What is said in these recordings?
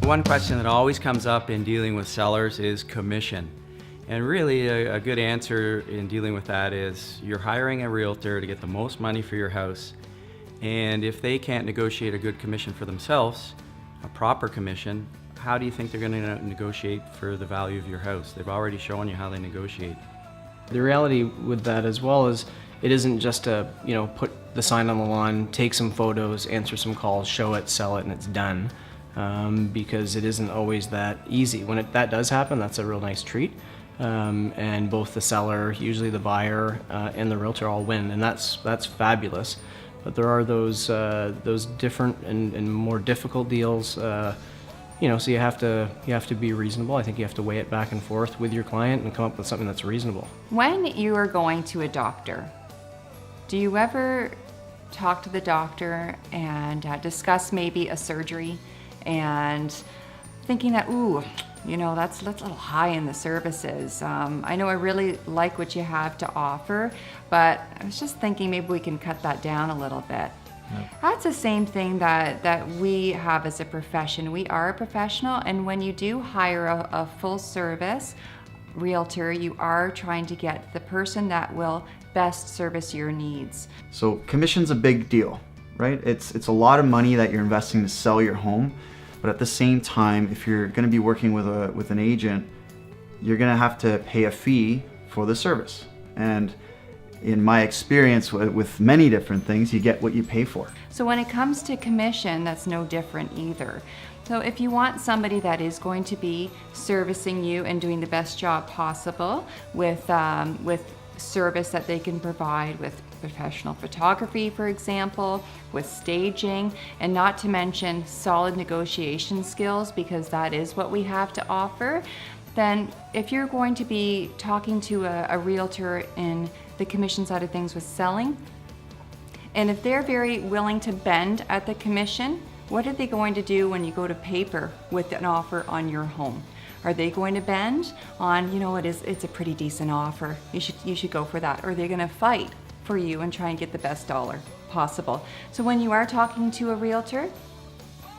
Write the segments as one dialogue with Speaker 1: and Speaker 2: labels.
Speaker 1: one question that always comes up in dealing with sellers is commission. And really a good answer in dealing with that is you're hiring a realtor to get the most money for your house. And if they can't negotiate a good commission for themselves, a proper commission, how do you think they're going to negotiate for the value of your house? They've already shown you how they negotiate.
Speaker 2: The reality with that as well is it isn't just a, put the sign on the lawn, take some photos, answer some calls, show it, sell it, and it's done. Because it isn't always that easy. When that does happen, that's a real nice treat. And both the seller, usually the buyer, and the realtor all win, and that's fabulous. But there are those different and more difficult deals. So you have to be reasonable. I think you have to weigh it back and forth with your client and come up with something that's reasonable.
Speaker 3: When you are going to a doctor, do you ever talk to the doctor and discuss maybe a surgery and thinking that, that's a little high in the services. I know I really like what you have to offer, but I was just thinking maybe we can cut that down a little bit. Yep. That's the same thing that we have as a profession. We are a professional, and when you do hire a full service realtor, you are trying to get the person that will best service your needs.
Speaker 4: So commission's a big deal, right? It's a lot of money that you're investing to sell your home. But at the same time, if you're going to be working with an agent, you're going to have to pay a fee for the service. And in my experience with many different things, you get what you pay for.
Speaker 3: So when it comes to commission, that's no different either. So if you want somebody that is going to be servicing you and doing the best job possible with service that they can provide with professional photography, for example, with staging, and not to mention solid negotiation skills, because that is what we have to offer, then if you're going to be talking to a realtor in the commission side of things with selling, and if they're very willing to bend at the commission, what are they going to do when you go to paper with an offer on your home? Are they going to bend on, it's a pretty decent offer, you should go for that? Or are they going to fight for you and try and get the best dollar possible? So when you are talking to a realtor,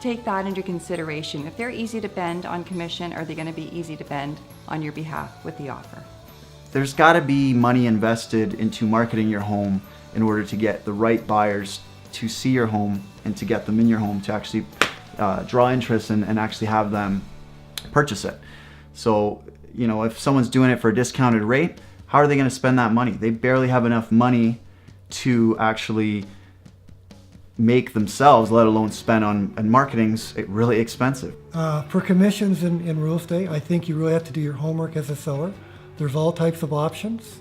Speaker 3: take that into consideration. If they're easy to bend on commission, are they going to be easy to bend on your behalf with the offer?
Speaker 4: There's got to be money invested into marketing your home in order to get the right buyers to see your home and to get them in your home to actually draw interest and actually have them purchase it. So, if someone's doing it for a discounted rate, how are they going to spend that money? They barely have enough money to actually make themselves, let alone spend on, and marketing's really expensive.
Speaker 5: For commissions in real estate, I think you really have to do your homework as a seller. There's all types of options.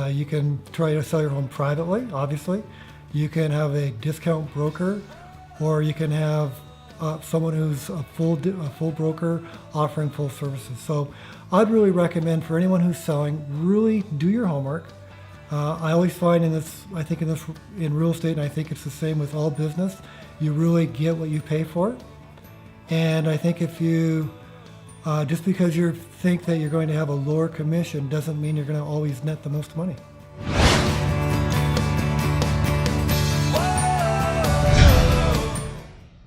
Speaker 5: You can try to sell your home privately, obviously. You can have a discount broker, or you can have someone who's a full broker offering full services. So I'd really recommend for anyone who's selling, really do your homework. I always find in real estate, and I think it's the same with all business, you really get what you pay for. And I think if you, just because you think that you're going to have a lower commission doesn't mean you're going to always net the most money.